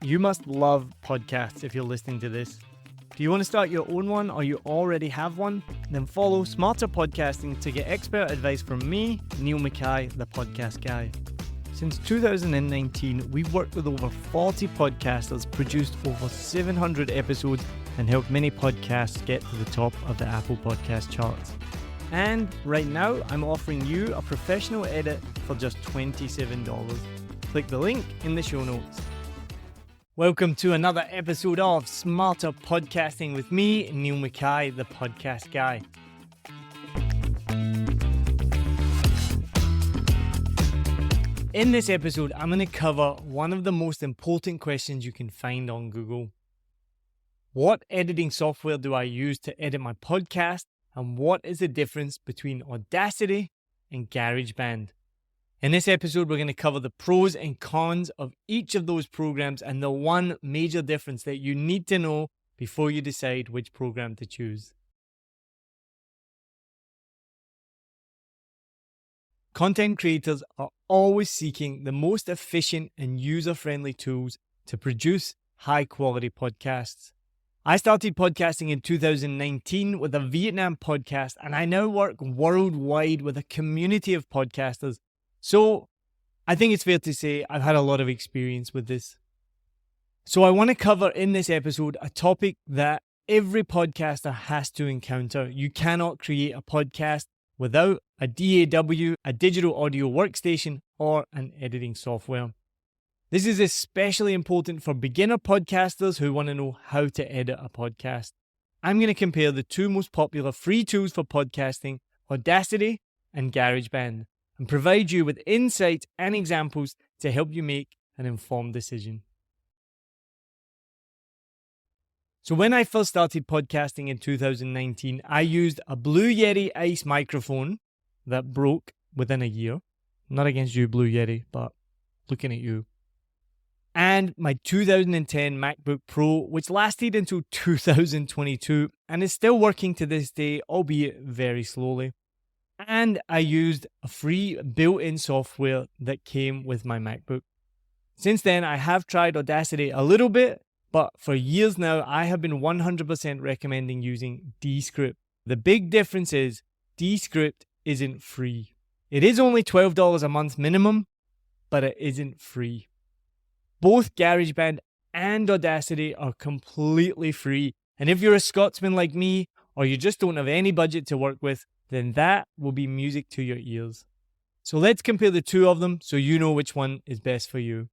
You must love podcasts if you're listening to this. Do you want to start your own one or you already have one? Then follow Smarter Podcasting to get expert advice from me, Neil Mackay, the podcast guy. Since 2019, we've worked with over 40 podcasters, produced over 700 episodes, and helped many podcasts get to the top of the Apple Podcast charts. And right now, I'm offering you a professional edit for just $27. Click the link in the show notes. Welcome to another episode of Smarter Podcasting with me, Neil Mackay, the podcast guy. In this episode, I'm going to cover one of the most important questions you can find on Google. What editing software do I use to edit my podcast, and what is the difference between Audacity and Garageband? In this episode, we're going to cover the pros and cons of each of those programs and the one major difference that you need to know before you decide which program to choose. Content creators are always seeking the most efficient and user-friendly tools to produce high-quality podcasts. I started podcasting in 2019 with a Vietnam podcast, and I now work worldwide with a community of podcasters. So I think it's fair to say I've had a lot of experience with this. So I want to cover in this episode a topic that every podcaster has to encounter. You cannot create a podcast without a DAW, a digital audio workstation, or an editing software. This is especially important for beginner podcasters who want to know how to edit a podcast. I'm going to compare the two most popular free tools for podcasting, Audacity and Garageband, and provide you with insights and examples to help you make an informed decision. So when I first started podcasting in 2019, I used a Blue Yeti Ice microphone that broke within a year. Not against you, Blue Yeti, but looking at you. And my 2010 MacBook Pro, which lasted until 2022 and is still working to this day, albeit very slowly. And I used a free built-in software that came with my MacBook. Since then, I have tried Audacity a little bit, but for years now, I have been 100% recommending using Descript. The big difference is Descript isn't free. It is only $12 a month minimum, but it isn't free. Both GarageBand and Audacity are completely free. And if you're a Scotsman like me, or you just don't have any budget to work with, then that will be music to your ears. So let's compare the two of them so you know which one is best for you.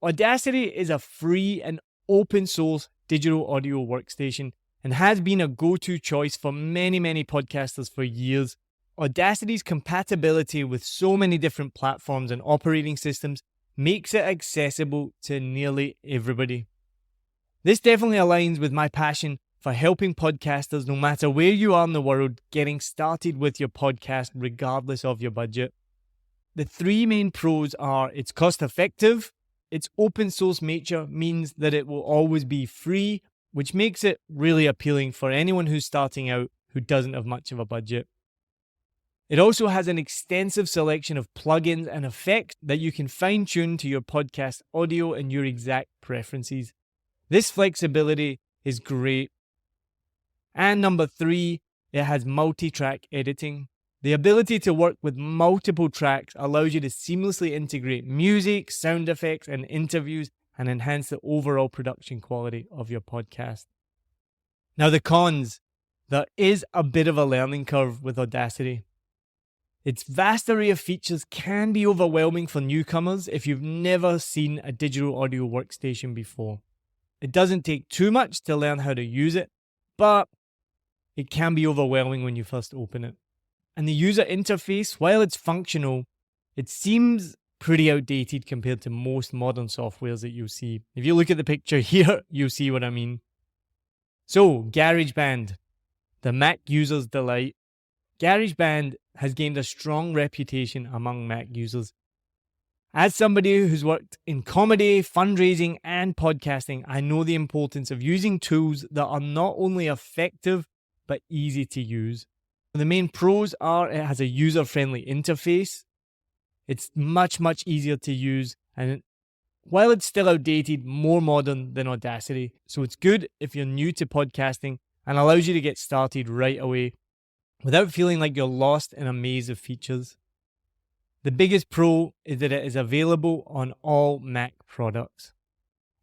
Audacity is a free and open source digital audio workstation and has been a go-to choice for many podcasters for years. Audacity's compatibility with so many different platforms and operating systems makes it accessible to nearly everybody. This definitely aligns with my passion for helping podcasters, no matter where you are in the world, getting started with your podcast regardless of your budget. The three main pros are it's cost effective, its open source nature means that it will always be free, which makes it really appealing for anyone who's starting out who doesn't have much of a budget. It also has an extensive selection of plugins and effects that you can fine-tune to your podcast audio and your exact preferences. This flexibility is great. And number three, it has multi-track editing. The ability to work with multiple tracks allows you to seamlessly integrate music, sound effects, and interviews and enhance the overall production quality of your podcast. Now the cons. There is a bit of a learning curve with Audacity. Its vast array of features can be overwhelming for newcomers if you've never seen a digital audio workstation before. It doesn't take too much to learn how to use it, but it can be overwhelming when you first open it. And the user interface, while it's functional, it seems pretty outdated compared to most modern softwares that you'll see. If you look at the picture here, you'll see what I mean. So, GarageBand, the Mac user's delight. GarageBand has gained a strong reputation among Mac users. As somebody who's worked in comedy, fundraising, and podcasting, I know the importance of using tools that are not only effective, but easy to use. The main pros are it has a user-friendly interface. It's much easier to use, and while it's still outdated, more modern than Audacity. So it's good if you're new to podcasting and allows you to get started right away without feeling like you're lost in a maze of features. The biggest pro is that it is available on all Mac products.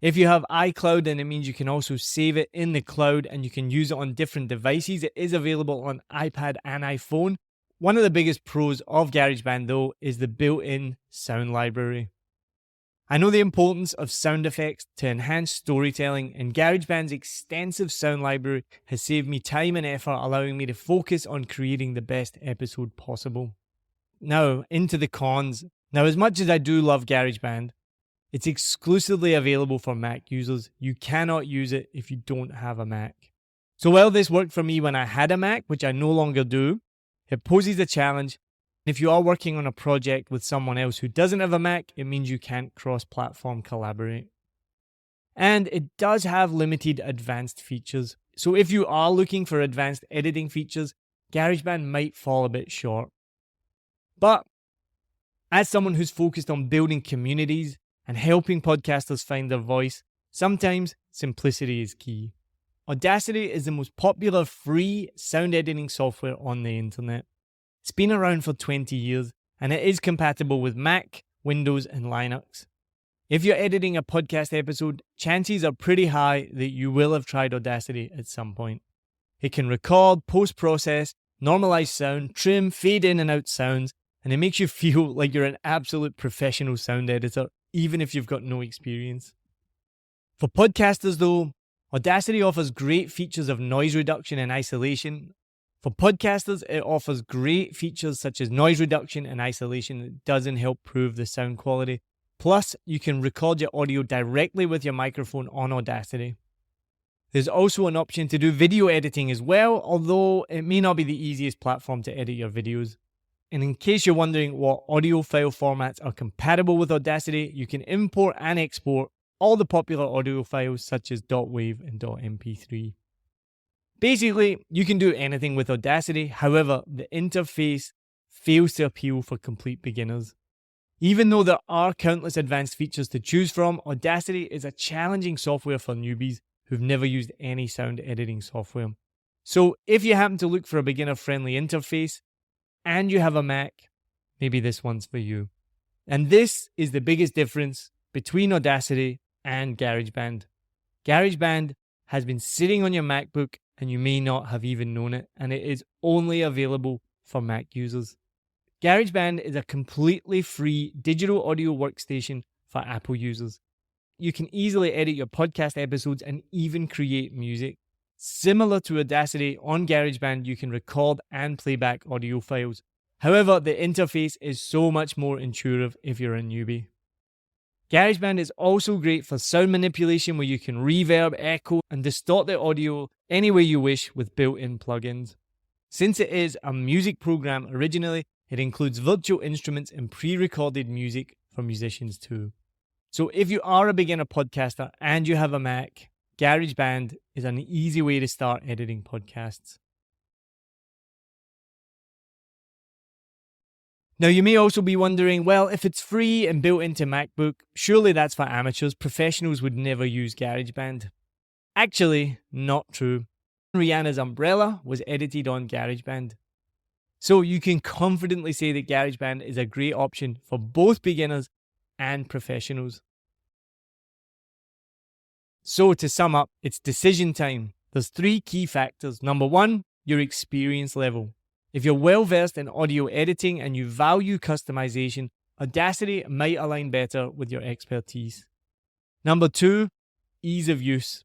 If you have iCloud, then it means you can also save it in the cloud and you can use it on different devices. It is available on iPad and iPhone. One of the biggest pros of GarageBand, though, is the built-in sound library. I know the importance of sound effects to enhance storytelling, and GarageBand's extensive sound library has saved me time and effort, allowing me to focus on creating the best episode possible. Now, into the cons. Now, as much as I do love GarageBand, it's exclusively available for Mac users. You cannot use it if you don't have a Mac. So while this worked for me when I had a Mac, which I no longer do, it poses a challenge. If you are working on a project with someone else who doesn't have a Mac, it means you can't cross-platform collaborate. And it does have limited advanced features. So if you are looking for advanced editing features, GarageBand might fall a bit short. But as someone who's focused on building communities and helping podcasters find their voice, sometimes simplicity is key. Audacity is the most popular free sound editing software on the internet. It's been around for 20 years, and it is compatible with Mac, Windows, and Linux. If you're editing a podcast episode, chances are pretty high that you will have tried Audacity at some point. It can record, post-process, normalize sound, trim, fade in and out sounds, and it makes you feel like you're an absolute professional sound editor, even if you've got no experience. For podcasters though, Audacity offers great features of noise reduction and isolation. For podcasters, it offers great features such as noise reduction and isolation that doesn't help improve the sound quality. Plus, you can record your audio directly with your microphone on Audacity. There's also an option to do video editing as well, although it may not be the easiest platform to edit your videos. And in case you're wondering what audio file formats are compatible with Audacity, you can import and export all the popular audio files such as .wav and .mp3. Basically, you can do anything with Audacity, however, the interface fails to appeal for complete beginners. Even though there are countless advanced features to choose from, Audacity is a challenging software for newbies who've never used any sound editing software. So if you happen to look for a beginner-friendly interface and you have a Mac, maybe this one's for you. And this is the biggest difference between Audacity and GarageBand. GarageBand has been sitting on your MacBook and you may not have even known it, and it is only available for Mac users. GarageBand is a completely free digital audio workstation for Apple users. You can easily edit your podcast episodes and even create music. Similar to Audacity, on GarageBand you can record and play back audio files. However, the interface is so much more intuitive if you're a newbie. GarageBand is also great for sound manipulation where you can reverb, echo, and distort the audio any way you wish with built-in plugins. Since it is a music program originally, it includes virtual instruments and pre-recorded music for musicians too. So if you are a beginner podcaster and you have a Mac, GarageBand is an easy way to start editing podcasts. Now, you may also be wondering, well, if it's free and built into MacBook, surely that's for amateurs. Professionals would never use GarageBand. Actually, not true. Rihanna's Umbrella was edited on GarageBand. So you can confidently say that GarageBand is a great option for both beginners and professionals. So to sum up, it's decision time. There's 3 key factors. Number 1, your experience level. If you're well versed in audio editing and you value customization, Audacity might align better with your expertise. Number 2, ease of use.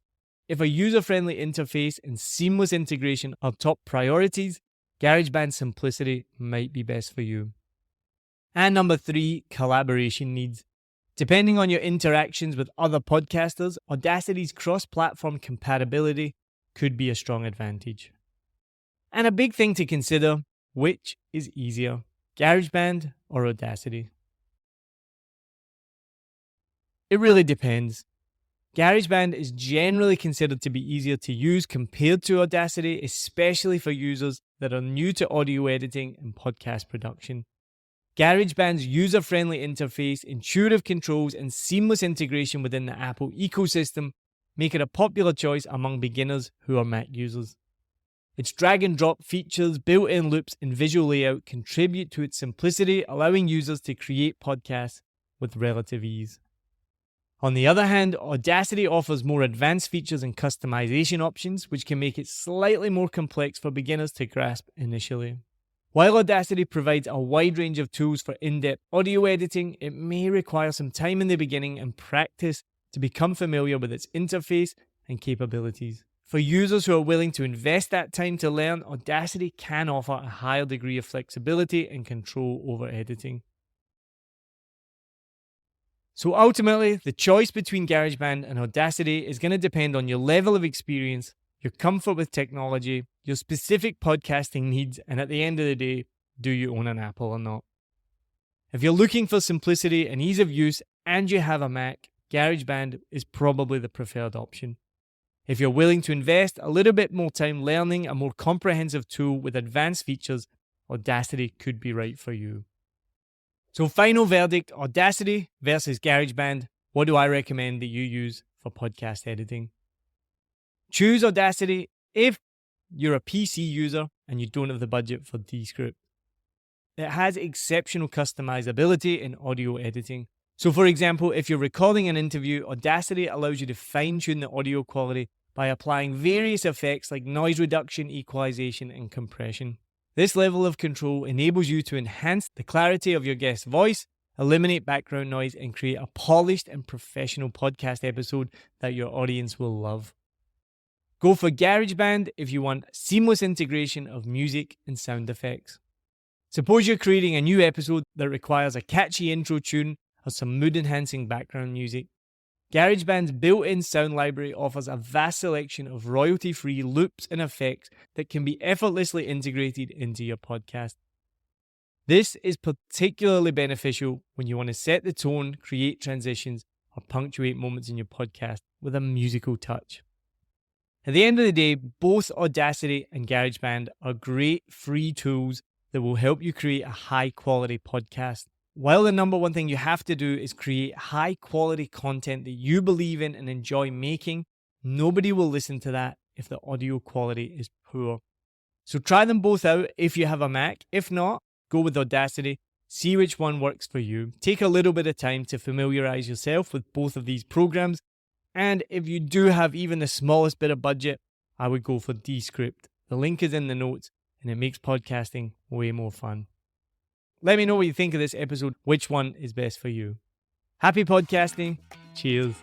If a user-friendly interface and seamless integration are top priorities, GarageBand simplicity might be best for you. And number 3, collaboration needs. Depending on your interactions with other podcasters, Audacity's cross-platform compatibility could be a strong advantage. And a big thing to consider, which is easier, GarageBand or Audacity? It really depends. GarageBand is generally considered to be easier to use compared to Audacity, especially for users that are new to audio editing and podcast production. GarageBand's user-friendly interface, intuitive controls, and seamless integration within the Apple ecosystem make it a popular choice among beginners who are Mac users. Its drag-and-drop features, built-in loops, and visual layout contribute to its simplicity, allowing users to create podcasts with relative ease. On the other hand, Audacity offers more advanced features and customization options, which can make it slightly more complex for beginners to grasp initially. While Audacity provides a wide range of tools for in-depth audio editing, it may require some time in the beginning and practice to become familiar with its interface and capabilities. For users who are willing to invest that time to learn, Audacity can offer a higher degree of flexibility and control over editing. So ultimately, the choice between GarageBand and Audacity is going to depend on your level of experience, your comfort with technology, your specific podcasting needs, and at the end of the day, do you own an Apple or not? If you're looking for simplicity and ease of use and you have a Mac, GarageBand is probably the preferred option. If you're willing to invest a little bit more time learning a more comprehensive tool with advanced features, Audacity could be right for you. So final verdict, Audacity versus GarageBand. What do I recommend that you use for podcast editing? Choose Audacity if you're a PC user and you don't have the budget for Descript. It has exceptional customizability in audio editing. So for example, if you're recording an interview, Audacity allows you to fine-tune the audio quality by applying various effects like noise reduction, equalization, and compression. This level of control enables you to enhance the clarity of your guest's voice, eliminate background noise, and create a polished and professional podcast episode that your audience will love. Go for GarageBand if you want seamless integration of music and sound effects. Suppose you're creating a new episode that requires a catchy intro tune or some mood-enhancing background music. GarageBand's built-in sound library offers a vast selection of royalty-free loops and effects that can be effortlessly integrated into your podcast. This is particularly beneficial when you want to set the tone, create transitions, or punctuate moments in your podcast with a musical touch. At the end of the day, both Audacity and GarageBand are great free tools that will help you create a high-quality podcast. While the number one thing you have to do is create high-quality content that you believe in and enjoy making, nobody will listen to that if the audio quality is poor. So try them both out if you have a Mac. If not, go with Audacity. See which one works for you. Take a little bit of time to familiarize yourself with both of these programs. And if you do have even the smallest bit of budget, I would go for Descript. The link is in the notes and it makes podcasting way more fun. Let me know what you think of this episode, which one is best for you. Happy podcasting. Cheers.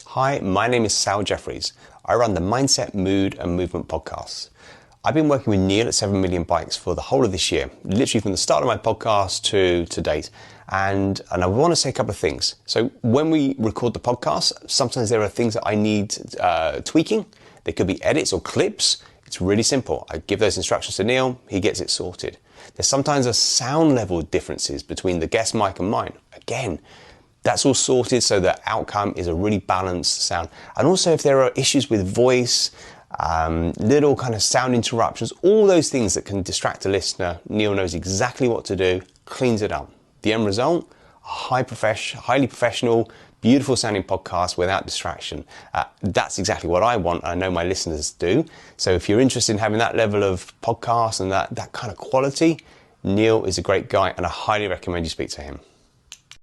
Hi, my name is Sal Jeffries. I run the Mindset, Mood and Movement podcasts. I've been working with Neil at 7 Million Bikes for the whole of this year, literally from the start of my podcast to date. And I want to say a couple of things. So when we record the podcast, sometimes there are things that I need tweaking. There could be edits or clips. It's really simple. I give those instructions to Neil, he gets it sorted. There's sometimes a sound level differences between the guest mic and mine. Again, that's all sorted so the outcome is a really balanced sound. And also if there are issues with voice, little kind of sound interruptions, all those things that can distract a listener, Neil knows exactly what to do, cleans it up. The end result, a highly professional, beautiful sounding podcast without distraction. That's exactly what I want. I know my listeners do. So if you're interested in having that level of podcast and that kind of quality, Neil is a great guy and I highly recommend you speak to him.